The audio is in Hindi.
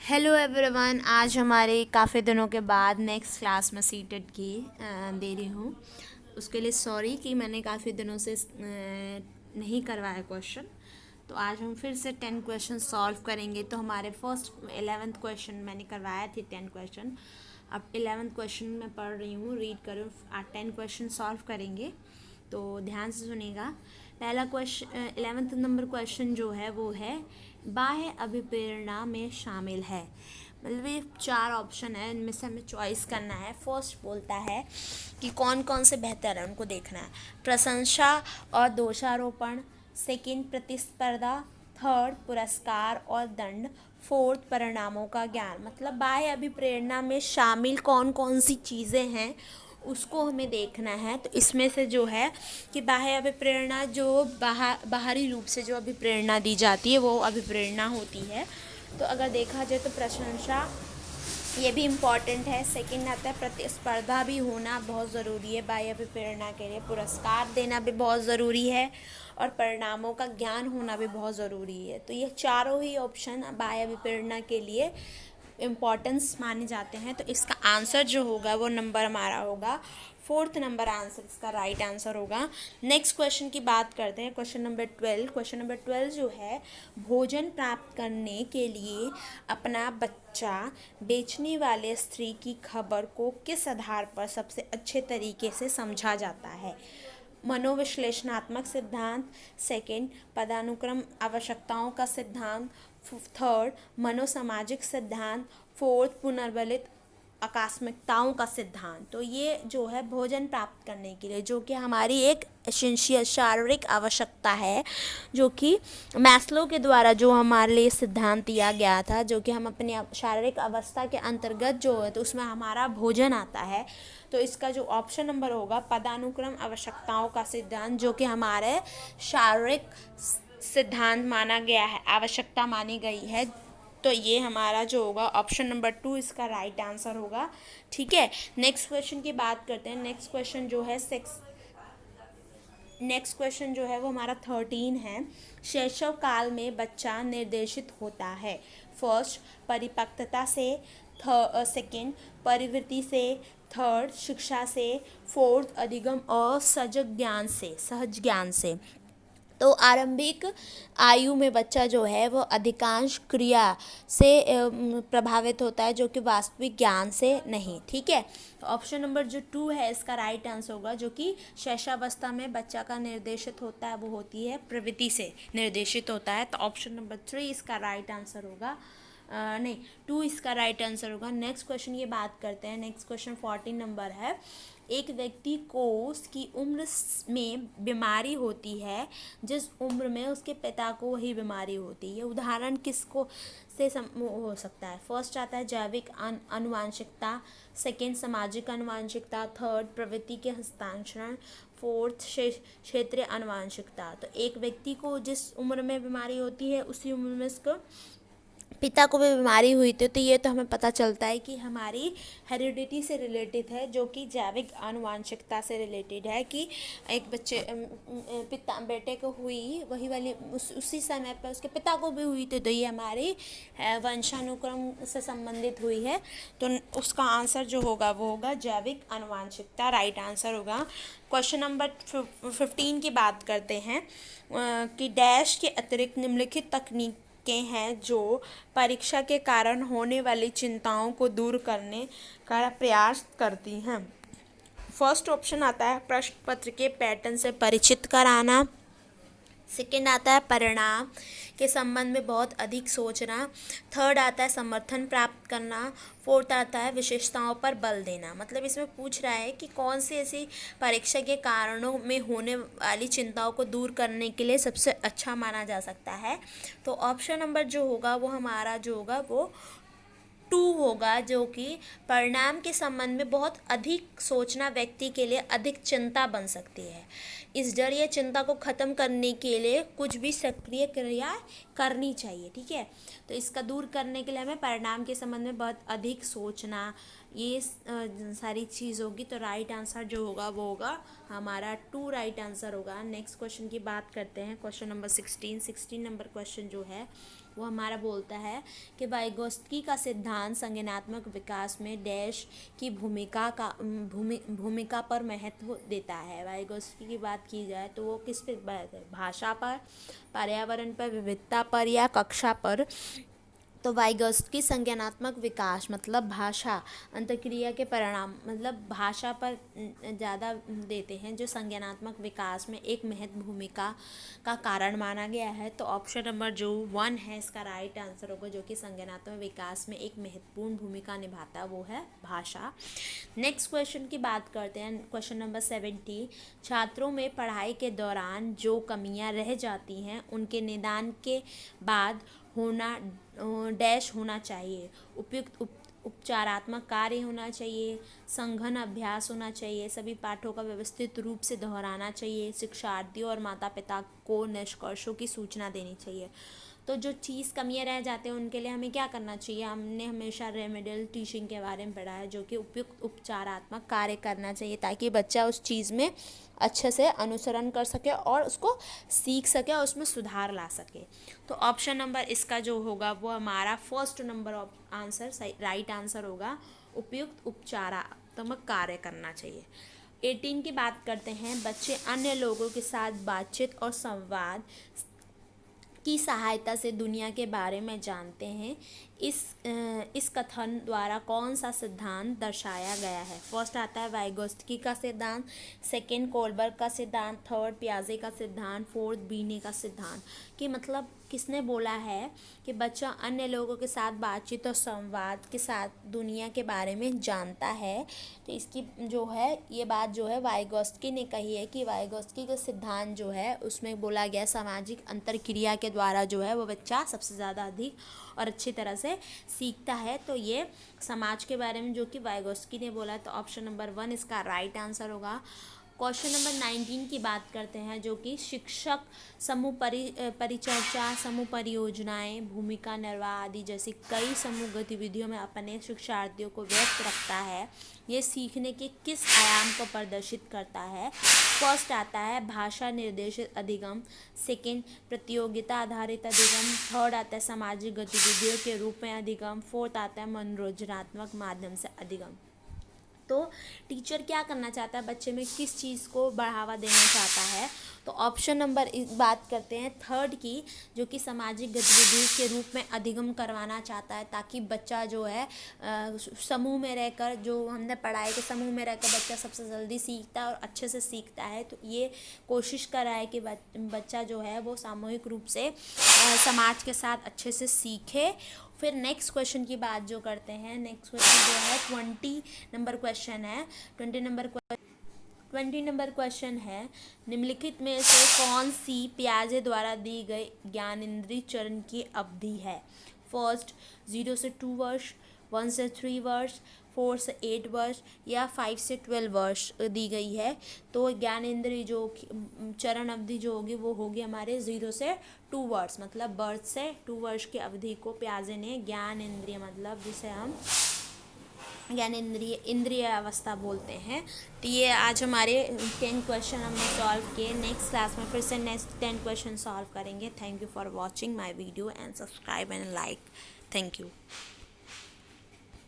हेलो एवरीवन, आज हमारे काफ़ी दिनों के बाद नेक्स्ट क्लास में सीटेड की दे रही हूँ। उसके लिए सॉरी कि मैंने काफ़ी दिनों से नहीं करवाया क्वेश्चन। तो आज हम फिर से 10 क्वेश्चन सॉल्व करेंगे। तो हमारे फर्स्ट 11th क्वेश्चन मैंने करवाया थे 10 क्वेश्चन। अब 11th क्वेश्चन मैं पढ़ रही हूँ, रीड करो। आज 10 क्वेश्चन सॉल्व करेंगे, तो ध्यान से सुनिएगा। पहला क्वेश्चन 11th नंबर क्वेश्चन जो है वो है बाह्य अभिप्रेरणा में शामिल है। मतलब ये 4 ऑप्शन है, इनमें से हमें चॉइस करना है। फर्स्ट बोलता है कि कौन कौन से बेहतर है, उनको देखना है। प्रशंसा और दोषारोपण, सेकंड प्रतिस्पर्धा, थर्ड पुरस्कार और दंड, फोर्थ परिणामों का ज्ञान। मतलब बाह्य अभिप्रेरणा में शामिल कौन कौन सी चीज़ें हैं उसको हमें देखना है। तो इसमें से जो है कि बाह्य अभिप्रेरणा जो बाहरी रूप से जो अभिप्रेरणा दी जाती है वो अभिप्रेरणा होती है। तो अगर देखा जाए तो प्रशंसा ये भी इम्पॉर्टेंट है। सेकंड आता है प्रतिस्पर्धा भी होना बहुत ज़रूरी है बाह्य अभिप्रेरणा के लिए। पुरस्कार देना भी बहुत ज़रूरी है और परिणामों का ज्ञान होना भी बहुत ज़रूरी है। तो ये चारों ही ऑप्शन बाह्य अभिप्रेरणा के लिए इम्पॉर्टेंस माने जाते हैं। तो इसका आंसर जो होगा वो नंबर हमारा होगा फोर्थ नंबर आंसर, इसका राइट आंसर होगा। नेक्स्ट क्वेश्चन की बात करते हैं, क्वेश्चन नंबर 12। क्वेश्चन नंबर 12 जो है, भोजन प्राप्त करने के लिए अपना बच्चा बेचने वाले स्त्री की खबर को किस आधार पर सबसे अच्छे तरीके से समझा जाता है। मनोविश्लेषणात्मक सिद्धांत, सेकंड पदानुक्रम आवश्यकताओं का सिद्धांत, थर्ड मनोसामाजिक सिद्धांत, फोर्थ पुनर्बलित आकस्मिकताओं का सिद्धांत। तो ये जो है भोजन प्राप्त करने के लिए, जो कि हमारी एक एसेंशियल शारीरिक आवश्यकता है, जो कि मैस्लो के द्वारा जो हमारे लिए सिद्धांत दिया गया था, जो कि हम अपनी शारीरिक अवस्था के अंतर्गत जो है तो उसमें हमारा भोजन आता है। तो इसका जो ऑप्शन नंबर होगा पदानुक्रम आवश्यकताओं का सिद्धांत, जो कि हमारे शारीरिक सिद्धांत माना गया है, आवश्यकता मानी गई है। तो ये हमारा जो होगा ऑप्शन नंबर 2 इसका राइट आंसर होगा। ठीक है, नेक्स्ट क्वेश्चन की बात करते हैं। नेक्स्ट क्वेश्चन जो है वो हमारा 13 है। शैशव काल में बच्चा निर्देशित होता है। फर्स्ट परिपक्वता से, सेकंड परिवृत्ति से, थर्ड शिक्षा से, फोर्थ अधिगम और सहज ज्ञान से। तो आरंभिक आयु में बच्चा जो है वो अधिकांश क्रिया से प्रभावित होता है, जो कि वास्तविक ज्ञान से नहीं। ठीक है, तो ऑप्शन नंबर जो 2 है इसका राइट आंसर होगा, जो कि शैशवावस्था में बच्चा का निर्देशित होता है वो होती है प्रवृत्ति से निर्देशित होता है। तो ऑप्शन नंबर 3 इसका राइट आंसर होगा। नहीं, 2 इसका राइट आंसर होगा। नेक्स्ट क्वेश्चन की बात करते हैं। नेक्स्ट क्वेश्चन 14 नंबर है। एक व्यक्ति को उसकी उम्र में बीमारी होती है जिस उम्र में उसके पिता को वही बीमारी होती है। उदाहरण किसको से हो सकता है। फर्स्ट आता है जैविक आनुवांशिकता, सेकेंड सामाजिक आनुवांशिकता, थर्ड प्रवृत्ति के हस्तांतरण, फोर्थ क्षेत्रीय आनुवांशिकता। तो एक व्यक्ति को जिस उम्र में बीमारी होती है उसी उम्र में उसको पिता को भी बीमारी हुई थी। तो ये तो हमें पता चलता है कि हमारी हेरिडिटी से रिलेटेड है, जो कि जैविक आनुवांशिकता से रिलेटेड है। कि एक बेटे को हुई वही वाली उसी समय पर उसके पिता को भी हुई थी। तो ये हमारी वंशानुक्रम से संबंधित हुई है। तो उसका आंसर जो होगा वो होगा जैविक आनुवांशिकता, राइट आंसर होगा। क्वेश्चन नंबर 15 की बात करते हैं कि डैश के अतिरिक्त निम्नलिखित तकनीक हैं जो परीक्षा के कारण होने वाली चिंताओं को दूर करने का प्रयास करती हैं। फर्स्ट ऑप्शन आता है प्रश्न पत्र के पैटर्न से परिचित कराना, सेकेंड आता है परिणाम के संबंध में बहुत अधिक सोचना, थर्ड आता है समर्थन प्राप्त करना, फोर्थ आता है विशेषताओं पर बल देना। मतलब इसमें पूछ रहा है कि कौन सी ऐसी परीक्षा के कारणों में होने वाली चिंताओं को दूर करने के लिए सबसे अच्छा माना जा सकता है। तो ऑप्शन नंबर जो होगा वो हमारा जो होगा वो 2 होगा, जो कि परिणाम के संबंध में बहुत अधिक सोचना व्यक्ति के लिए अधिक चिंता बन सकती है। इस डर या चिंता को ख़त्म करने के लिए कुछ भी सक्रिय क्रिया करनी चाहिए। ठीक है, तो इसका दूर करने के लिए हमें परिणाम के संबंध में बहुत अधिक सोचना, ये सारी चीज़ होगी। तो राइट आंसर जो होगा वो होगा हमारा 2 राइट आंसर होगा। नेक्स्ट क्वेश्चन की बात करते हैं, क्वेश्चन नंबर 16 नंबर क्वेश्चन जो है वो हमारा बोलता है कि वाइगोत्स्की का सिद्धांत संज्ञानात्मक विकास में डैश की भूमिका पर महत्व देता है। वाइगोत्स्की की बात की जाए तो वो किस पर बात है, भाषा पर, पर्यावरण पर, विविधता पर या कक्षा पर। तो वाइगोत्स्की संज्ञानात्मक विकास मतलब भाषा अंतर्क्रिया के परिणाम मतलब भाषा पर ज़्यादा देते हैं, जो संज्ञानात्मक विकास में एक महत्व भूमिका का कारण माना गया है। तो ऑप्शन नंबर जो 1 है इसका राइट आंसर होगा, जो कि संज्ञानात्मक विकास में एक महत्वपूर्ण भूमिका निभाता है, वो है भाषा। नेक्स्ट क्वेश्चन की बात करते हैं, क्वेश्चन नंबर 70। छात्रों में पढ़ाई के दौरान जो कमियां रह जाती हैं उनके निदान के बाद होना डैश होना चाहिए। उपयुक्त उपचारात्मक कार्य होना चाहिए, संघन अभ्यास होना चाहिए, सभी पाठों का व्यवस्थित रूप से दोहराना चाहिए, शिक्षार्थियों और माता पिता को निष्कर्षों की सूचना देनी चाहिए। तो जो चीज़ कमियां रह जाते हैं उनके लिए हमें क्या करना चाहिए, हमने हमेशा रेमेडियल टीचिंग के बारे में पढ़ा है, जो कि उपयुक्त उपचारात्मक कार्य करना चाहिए ताकि बच्चा उस चीज़ में अच्छे से अनुसरण कर सके और उसको सीख सके और उसमें सुधार ला सके। तो ऑप्शन नंबर इसका जो होगा वो हमारा first number answer right answer होगा, उपयुक्त उपचारात्मक कार्य करना चाहिए। 18 की बात करते हैं, बच्चे अन्य लोगों के साथ बातचीत और संवाद की सहायता से दुनिया के बारे में जानते हैं। इस कथन द्वारा कौन सा सिद्धांत दर्शाया गया है। फर्स्ट आता है वाइगोत्स्की का सिद्धांत, सेकंड कोलबर्ग का सिद्धांत, थर्ड पियाजे का सिद्धांत, फोर्थ बीने का सिद्धांत। कि मतलब किसने बोला है कि बच्चा अन्य लोगों के साथ बातचीत और संवाद के साथ दुनिया के बारे में जानता है। तो इसकी जो है ये बात जो है वाइगोत्स्की ने कही है कि वाइगोत्स्की का सिद्धांत जो है उसमें बोला गया सामाजिक अंतर्क्रिया के द्वारा जो है वो बच्चा सबसे ज़्यादा अधिक और अच्छी तरह से सीखता है। तो ये समाज के बारे में जो कि वाइगोत्स्की ने बोला है, तो ऑप्शन नंबर 1 इसका राइट आंसर होगा। क्वेश्चन नंबर 19 की बात करते हैं, जो कि शिक्षक समूह परिचर्चा, समूह परियोजनाएं, भूमिका निर्वाह आदि जैसी कई समूह गतिविधियों में अपने शिक्षार्थियों को व्यस्त रखता है। ये सीखने के किस आयाम को प्रदर्शित करता है। फर्स्ट आता है भाषा निर्देशित अधिगम, सेकंड प्रतियोगिता आधारित अधिगम, थर्ड आता है सामाजिक गतिविधियों के रूप में अधिगम, फोर्थ आता है मनोरंजनात्मक माध्यम से अधिगम। तो टीचर क्या करना चाहता है, बच्चे में किस चीज़ को बढ़ावा देना चाहता है। तो ऑप्शन नंबर बात करते हैं थर्ड की, जो कि सामाजिक गतिविधि के रूप में अधिगम करवाना चाहता है, ताकि बच्चा जो है समूह में रहकर, जो हमने पढ़ाई के समूह में रहकर बच्चा सबसे जल्दी सीखता है और अच्छे से सीखता है। तो ये कोशिश कर रहा है कि बच्चा जो है वो सामूहिक रूप से समाज के साथ अच्छे से सीखे। फिर नेक्स्ट क्वेश्चन की बात जो करते हैं, नेक्स्ट क्वेश्चन जो है 20 नंबर क्वेश्चन है। 20 नंबर क्वेश्चन है, निम्नलिखित में से कौन सी पियाजे द्वारा दी गई ज्ञानेंद्रिय चरण की अवधि है। फर्स्ट 0 से 2 वर्ष, 1 से 3 वर्ष, 4 से 8 वर्ष या 5 से 12 वर्ष दी गई है। तो ज्ञानेंद्रिय जो चरण अवधि जो होगी वो होगी हमारे 0 से 2 वर्ष, मतलब बर्थ से 2 वर्ष की अवधि को पियाजे ने ज्ञानेंद्रिय मतलब जिसे हम इंद्रिय अवस्था बोलते हैं। तो ये आज हमारे 10 क्वेश्चन हमने सॉल्व किए। नेक्स्ट क्लास में फिर से नेक्स्ट 10 क्वेश्चन सॉल्व करेंगे। Thank you for watching my video and subscribe and like. Thank you.